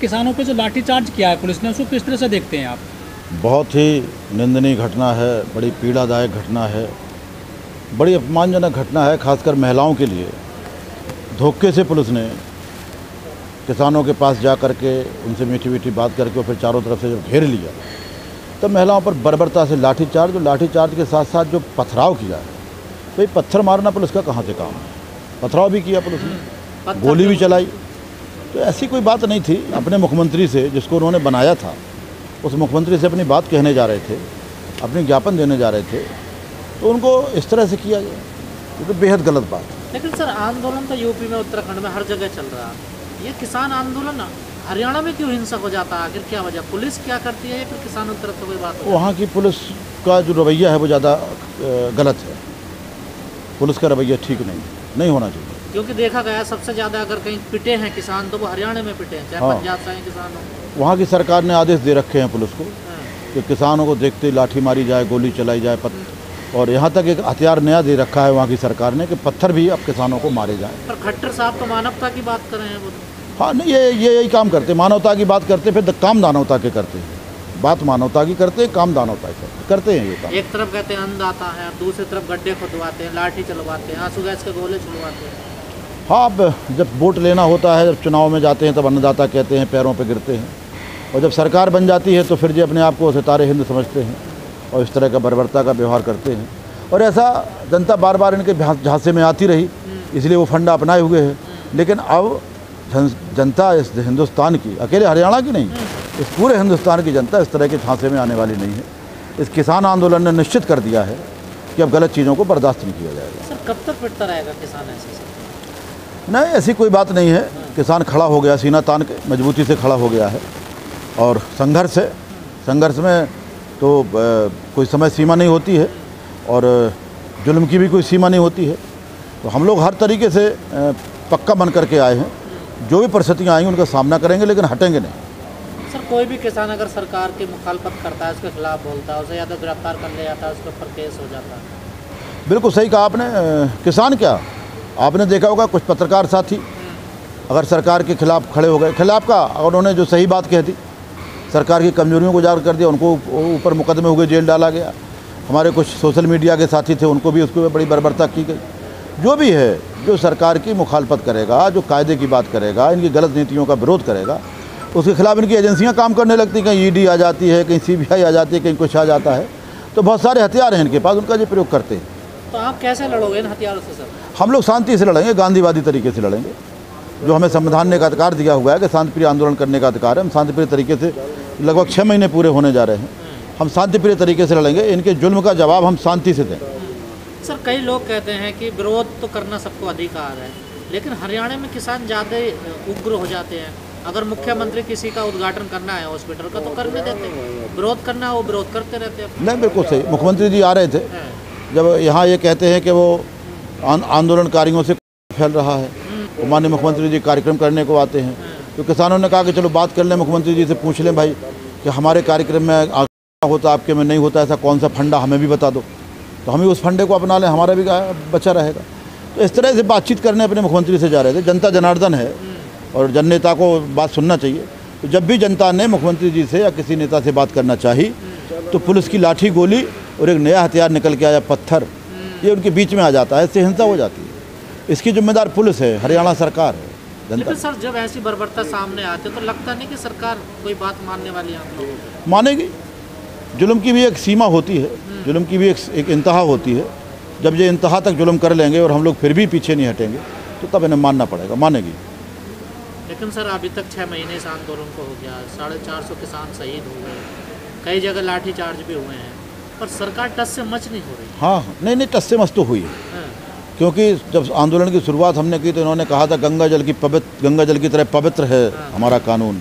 किसानों पे जो लाठीचार्ज किया है पुलिस ने, उसको किस तरह से देखते हैं आप? बहुत ही निंदनीय घटना है, बड़ी पीड़ादायक घटना है, बड़ी अपमानजनक घटना है, खासकर महिलाओं के लिए। धोखे से पुलिस ने किसानों के पास जा कर के उनसे मीठी मीठी बात करके और फिर चारों तरफ से जब घेर लिया तब महिलाओं पर बर्बरता से लाठीचार्ज, और लाठीचार्ज के साथ साथ जो पथराव किया है, भाई पत्थर मारना पुलिस का कहाँ से काम है? पथराव भी किया पुलिस ने, गोली भी चलाई। तो ऐसी कोई बात नहीं थी। अपने मुख्यमंत्री से, जिसको उन्होंने बनाया था, उस मुख्यमंत्री से अपनी बात कहने जा रहे थे, अपनी ज्ञापन देने जा रहे थे, तो उनको इस तरह से किया गया, ये तो बेहद गलत बात है। लेकिन सर, आंदोलन तो यूपी में, उत्तराखंड में हर जगह चल रहा है। ये किसान आंदोलन हरियाणा में क्यों हिंसक हो जाता है? आखिर क्या वजह? पुलिस क्या करती है या फिर किसानों की तरफ से कोई बात? वहाँ की पुलिस का जो रवैया है वो ज़्यादा गलत है। पुलिस का रवैया ठीक नहीं होना चाहिए। क्योंकि देखा गया सबसे ज़्यादा अगर कहीं पिटे हैं किसान तो वो हरियाणा में पिटे हैं, चाहे पंजाब से हैं किसान हो। वहाँ की सरकार ने आदेश दे रखे हैं पुलिस को कि किसानों को देखते ही लाठी मारी जाए, गोली चलाई जाए, और यहाँ तक एक हथियार नया दे रखा है वहाँ की सरकार ने कि पत्थर भी अब किसानों को मारे जाएं। पर खट्टर साहब तो मानवता की बात कर रहे हैं वो। हाँ, नहीं, ये यही काम करते, मानवता की बात करते, फिर काम दानवता के करते हैं। बात मानवता की करते, काम दानवता की करते हैं ये काम। एक तरफ कहते हैं अन्नदाता है, दूसरी तरफ गड्ढे खुदवाते हैं, लाठी चलवाते हैं, आंसू गैस के गोले चलवाते हैं। हाँ, अब जब वोट लेना होता है, जब चुनाव में जाते हैं, तब अन्नदाता कहते हैं, पैरों पे गिरते हैं, और जब सरकार बन जाती है तो फिर जो अपने आप को सितारे हिंद समझते हैं और इस तरह का बर्बरता का व्यवहार करते हैं। और ऐसा जनता बार बार इनके झांसे में आती रही, इसलिए वो फंडा अपनाए हुए हैं। लेकिन अब जनता इस हिंदुस्तान की, अकेले हरियाणा की नहीं, इस पूरे हिंदुस्तान की जनता इस तरह के झांसे में आने वाली नहीं है। इस किसान आंदोलन ने निश्चित कर दिया है कि अब गलत चीज़ों को बर्दाश्त नहीं किया जाएगा। सर, कब तक पिटता रहेगा किसान ऐसे? नहीं, ऐसी कोई बात नहीं है। किसान खड़ा हो गया, सीना तान के मजबूती से खड़ा हो गया है, और संघर्ष में तो कोई समय सीमा नहीं होती है, और जुल्म की भी कोई सीमा नहीं होती है। तो हम लोग हर तरीके से पक्का बन करके आए हैं। जो भी परिस्थितियाँ आएंगी उनका सामना करेंगे, लेकिन हटेंगे नहीं। सर, कोई भी किसान अगर सरकार की मुखालफत करता है, उसके खिलाफ बोलता है, उसे या तो गिरफ्तार कर लिया जाता है, उसके ऊपर केस हो जाता है। बिल्कुल सही कहा आपने। किसान क्या, आपने देखा होगा कुछ पत्रकार साथी अगर सरकार के खिलाफ खड़े हो गए, खिलाफ का, और उन्होंने जो सही बात कह दी, सरकार की कमजोरियों को उजागर कर दिया, उनको ऊपर मुकदमे हुए, जेल डाला गया। हमारे कुछ सोशल मीडिया के साथी थे, उनको भी उसको बड़ी बर्बरता की गई। जो भी है, जो सरकार की मुखालफत करेगा, जो कायदे की बात करेगा, इनकी गलत नीतियों का विरोध करेगा, उसके खिलाफ इनकी एजेंसियां काम करने लगती हैं। कहीं ईडी आ जाती है, कहीं सीबीआई आ जाती है, कहीं कुछ आ जाता है। तो बहुत सारे हथियार हैं इनके पास, उनका जो प्रयोग करते हैं। तो आप कैसे लड़ोगे इन हथियारों से सर? हम लोग शांति से लड़ेंगे, गांधीवादी तरीके से लड़ेंगे। जो हमें संविधान ने एक अधिकार दिया हुआ है कि शांतिप्रिय आंदोलन करने का अधिकार है, हम शांतिप्रिय तरीके से, लगभग 6 महीने पूरे होने जा रहे हैं, हम शांतिप्रिय तरीके से लड़ेंगे। इनके जुल्म का जवाब हम शांति से दें। सर, कई लोग कहते हैं कि विरोध तो करना सबको अधिकार है, लेकिन हरियाणा में किसान ज़्यादा उग्र हो जाते हैं। अगर मुख्यमंत्री किसी का उद्घाटन करना है हॉस्पिटल का, तो करने देते हैं, विरोध करना है वो विरोध करते रहते हैं। नहीं, बिल्कुल सही। मुख्यमंत्री जी आ रहे थे, जब यहाँ ये कहते हैं कि वो आंदोलनकारियों से फैल रहा है, वो माननीय मुख्यमंत्री जी कार्यक्रम करने को आते हैं, तो किसानों ने कहा कि चलो बात कर लें, मुख्यमंत्री जी से पूछ लें भाई कि हमारे कार्यक्रम में होता, आपके में नहीं होता, ऐसा कौन सा फंडा हमें भी बता दो, तो हम ही उस फंडे को अपना लें, हमारा भी बचा रहेगा। तो इस तरह से बातचीत करने अपने मुख्यमंत्री से जा रहे थे। जनता जनार्दन है और जननेता को बात सुनना चाहिए। तो जब भी जनता ने मुख्यमंत्री जी से या किसी नेता से बात करना चाहिए, तो पुलिस की लाठी, गोली और एक नया हथियार निकल के आया, पत्थर, ये उनके बीच में आ जाता है, इससे हिंसा हो जाती है। इसकी जिम्मेदार पुलिस है, हरियाणा सरकार है, जनता। लेकिन सर, जब ऐसी बर्बरता सामने आती है तो लगता नहीं कि सरकार कोई बात मानने वाली है? मानेगी। जुल्म की भी एक सीमा होती है, जुल्म की भी एक इंतहा होती है। जब ये इंतहा तक जुल्म कर लेंगे और हम लोग फिर भी पीछे नहीं हटेंगे, तो तब इन्हें मानना पड़ेगा, मानेगी। लेकिन सर, अभी तक 6 महीने से आंदोलन को हो गया, 450 किसान शहीद हो गए, कई जगह लाठीचार्ज भी हुए हैं, पर सरकार टस से मच नहीं हो रही। हाँ, नहीं, टस से मच तो हुई है। क्योंकि जब आंदोलन की शुरुआत हमने की तो इन्होंने कहा था गंगा जल की तरह पवित्र है हमारा कानून,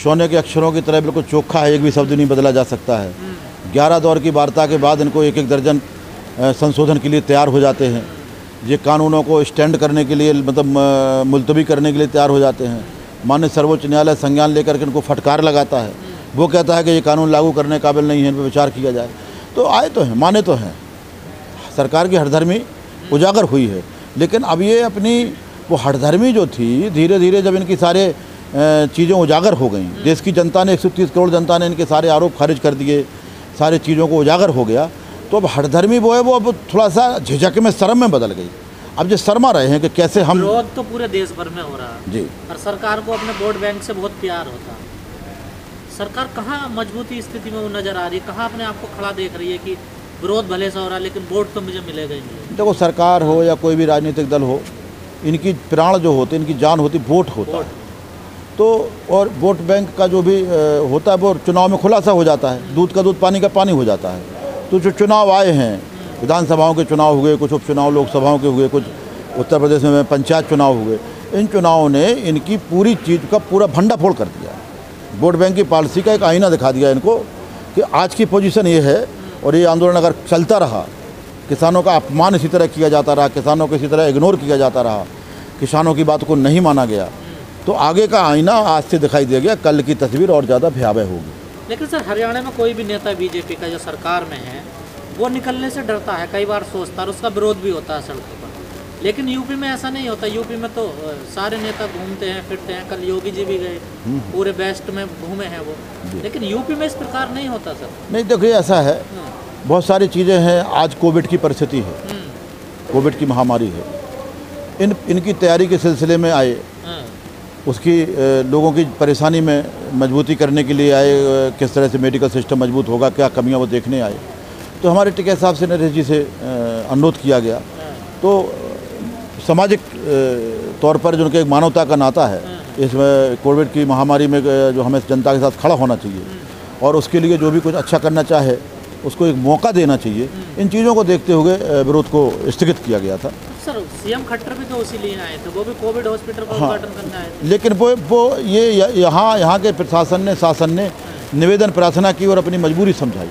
सोने के अक्षरों की तरह बिल्कुल चोखा है, एक भी शब्द नहीं बदला जा सकता है। 11 दौर की वार्ता के बाद इनको एक दर्जन संशोधन के लिए तैयार हो जाते हैं। ये कानूनों को स्टैंड करने के लिए, मतलब मुलतवी करने के लिए तैयार हो जाते हैं। माननीय सर्वोच्च न्यायालय संज्ञान लेकर के इनको फटकार लगाता है, वो कहता है कि ये कानून लागू करने काबिल नहीं है, इन पर विचार किया जाए। तो आए तो हैं, माने तो हैं, सरकार की हठधर्मी उजागर हुई है। लेकिन अब ये अपनी वो हठधर्मी जो थी, धीरे धीरे जब इनकी सारे चीज़ें उजागर हो गई। देश की जनता ने 130 करोड़ जनता ने इनके सारे आरोप खारिज कर दिए, सारी चीज़ों को उजागर हो गया। तो अब हठधर्मी वो है वो अब थोड़ा सा झिझक में शर्म में बदल गई। अब जो शर्मा रहे हैं कि कैसे हम विरोध तो पूरे देश भर में हो रहा है जी। और सरकार को अपने वोट बैंक से बहुत प्यार होता है। सरकार कहाँ मजबूती स्थिति में वो नजर आ रही है, कहाँ अपने आप को खड़ा देख रही है कि विरोध भले से हो रहा है लेकिन वोट तो मुझे मिलेगा ही नहीं। देखो, सरकार हो या कोई भी राजनीतिक दल हो, इनकी प्राण जो होते, इनकी जान होती, वोट होता है। तो और वोट बैंक का जो भी होता है वो चुनाव में खुलासा हो जाता है, दूध का दूध पानी का पानी हो जाता है। तो जो चुनाव आए हैं, विधानसभाओं के चुनाव हुए, कुछ उपचुनाव लोकसभाओं के हुए, कुछ उत्तर प्रदेश में पंचायत चुनाव हुए, इन चुनावों ने इनकी पूरी चीज़ का पूरा भंडाफोड़ कर दिया। वोट बैंक की पॉलिसी का एक आईना दिखा दिया इनको कि आज की पोजीशन ये है और ये आंदोलन अगर चलता रहा, किसानों का अपमान इसी तरह किया जाता रहा, किसानों को इसी तरह इग्नोर किया जाता रहा, किसानों की बात को नहीं माना गया, तो आगे का आईना आज से दिखाई दे गया, कल की तस्वीर और ज़्यादा भयावह होगी। लेकिन सर, हरियाणा में कोई भी नेता बीजेपी का जो सरकार में है वो निकलने से डरता है, कई बार सोचता है और उसका विरोध भी होता है सड़कों पर। लेकिन यूपी में ऐसा नहीं होता। यूपी में तो सारे नेता घूमते हैं फिरते हैं। कल योगी जी भी गए, पूरे वेस्ट में घूमे हैं वो। लेकिन यूपी में इस प्रकार नहीं होता सर। नहीं, देखिए ऐसा है, बहुत सारी चीज़ें हैं। आज कोविड की परिस्थिति है, कोविड की महामारी है। इनकी तैयारी के सिलसिले में आए, उसकी लोगों की परेशानी में मजबूती करने के लिए आए, किस तरह से मेडिकल सिस्टम मजबूत होगा, क्या कमियां वो देखने आए। तो हमारे टिकैत साहब से नरेश जी से अनुरोध किया गया। तो सामाजिक तौर पर जो उनके एक मानवता का नाता है, इसमें कोविड की महामारी में जो हमें जनता के साथ खड़ा होना चाहिए और उसके लिए जो भी कुछ अच्छा करना चाहे उसको एक मौका देना चाहिए। इन चीज़ों को देखते हुए विरोध को स्थगित किया गया था। सर, सीएम खट्टर भी तो उसी लिए आए थे, वो भी कोविड हॉस्पिटल का उद्घाटन करने आए थे। लेकिन वो ये यहाँ के प्रशासन ने, शासन ने निवेदन प्रार्थना की और अपनी मजबूरी समझाई।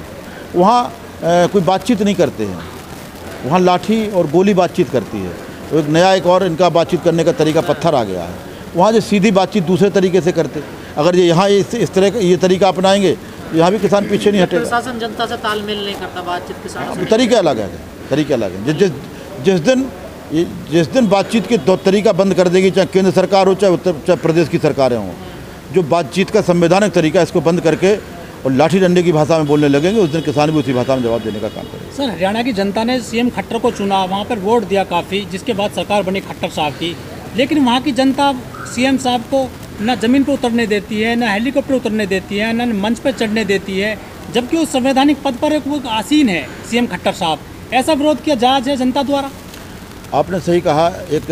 वहाँ कोई बातचीत नहीं करते हैं, वहाँ लाठी और गोली बातचीत करती है। तो एक नया एक और इनका बातचीत करने का तरीका पत्थर आ गया है। वहाँ जो सीधी बातचीत दूसरे तरीके से करते, अगर ये यहाँ इस तरह का ये तरीका अपनाएंगे, यहाँ भी किसान पीछे नहीं हटेगा। प्रशासन जनता से तालमेल नहीं करता, बातचीत किसानों से। तरीके अलग है, तरीके अलग है। जिस दिन बातचीत के तरीका बंद कर देगी, चाहे केंद्र सरकार हो चाहे प्रदेश की सरकारें हों, जो बातचीत का संवैधानिक तरीका है इसको बंद करके और लाठी डंडे की भाषा में बोलने लगेंगे, उस दिन किसान भी उसी भाषा में जवाब देने का काम करेंगे। सर, हरियाणा की जनता ने सीएम खट्टर को चुना, वहाँ पर वोट दिया काफ़ी, जिसके बाद सरकार बनी खट्टर साहब की। लेकिन वहाँ की जनता सीएम साहब को न ज़मीन पर उतरने देती है, न हेलीकॉप्टर उतरने देती है, न मंच पर चढ़ने देती है, जबकि उस संवैधानिक पद पर वो आसीन है सीएम खट्टर साहब। ऐसा विरोध किया जायज़ है जनता द्वारा? आपने सही कहा। एक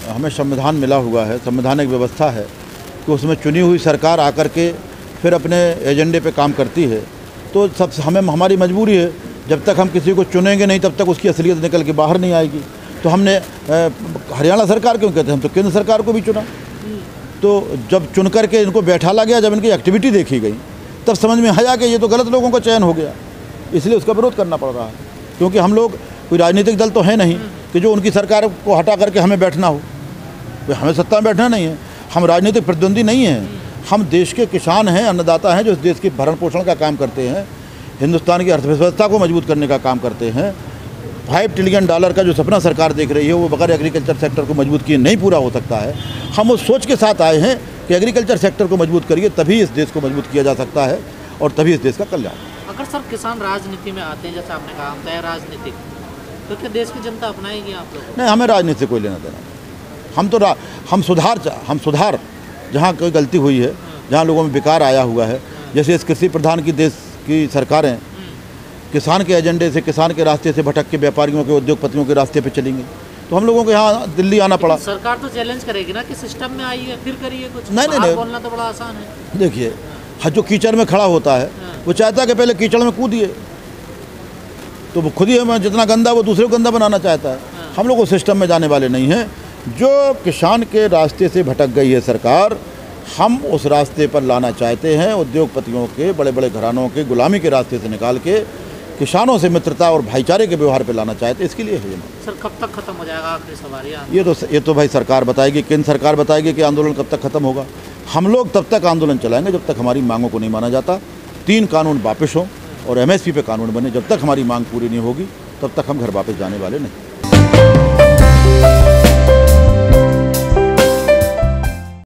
हमें संविधान मिला हुआ है, संवैधानिक व्यवस्था है कि उसमें चुनी हुई सरकार आकर के फिर अपने एजेंडे पे काम करती है। तो सब हमारी मजबूरी है, जब तक हम किसी को चुनेंगे नहीं तब तक उसकी असलियत निकल के बाहर नहीं आएगी। तो हमने हरियाणा सरकार क्यों कहते हैं, हम तो केंद्र सरकार को भी चुना। तो जब चुन करके इनको बैठाला गया, जब इनकी एक्टिविटी देखी गई, तब समझ में आया कि ये तो गलत लोगों का चयन हो गया, इसलिए उसका विरोध करना पड़ रहा है। क्योंकि हम लोग कोई राजनीतिक दल तो है नहीं कि जो उनकी सरकार को हटा करके हमें बैठना हो। हमें सत्ता में बैठना नहीं है, हम राजनीतिक प्रतिद्वंदी नहीं हैं। हम देश के किसान हैं, अन्नदाता हैं, जो इस देश के भरण पोषण का काम करते हैं, हिंदुस्तान की अर्थव्यवस्था को मजबूत करने का काम करते हैं। $5 ट्रिलियन का जो सपना सरकार देख रही है, वो बगैर एग्रीकल्चर सेक्टर को मजबूत किए नहीं पूरा हो सकता है। हम उस सोच के साथ आए हैं कि एग्रीकल्चर सेक्टर को मजबूत करिए, तभी इस देश को मजबूत किया जा सकता है और तभी इस देश का कल्याण। अगर सर किसान राजनीति में आते हैं, जैसे आपने कहा हम तय राजनीतिक, तो क्या देश की जनता अपनाएगी आप लोग? नहीं, हमें राजनीति से कोई लेना देना। हम सुधार जहाँ कोई गलती हुई है, जहाँ लोगों में विकार आया हुआ है, जैसे इस कृषि प्रधान की देश की सरकारें किसान के एजेंडे से, किसान के रास्ते से भटक के व्यापारियों के, उद्योगपतियों के रास्ते पे चलेंगे, तो हम लोगों को यहाँ दिल्ली आना पड़ा। सरकार तो चैलेंज करेगी ना कि सिस्टम में आइए फिर करिए कुछ। नहीं, बोलना तो बड़ा आसान है। देखिए, जो कीचड़ में खड़ा होता है वो चाहता है कि पहले कीचड़ में कूदिए, तो वो खुद ही हमें जितना गंदा वो दूसरे को गंदा बनाना चाहता है। हम लोग उस सिस्टम में जाने वाले नहीं हैं। जो किसान के रास्ते से भटक गई है सरकार, हम उस रास्ते पर लाना चाहते हैं। उद्योगपतियों के, बड़े बड़े घरानों के गुलामी के रास्ते से निकाल के किसानों से मित्रता और भाईचारे के व्यवहार पे लाना चाहते हैं। इसके लिए है। सर, कब तक खत्म हो जाएगा आखिरी सवाल? ये तो भाई सरकार बताएगी, केंद्र सरकार बताएगी कि आंदोलन कब तक खत्म होगा। हम लोग तब तक आंदोलन चलाएंगे जब तक हमारी मांगों को नहीं माना जाता। 3 कानून वापस हों और MSP पे कानून बने। जब तक हमारी मांग पूरी नहीं होगी तब तक हम घर वापस जाने वाले नहीं।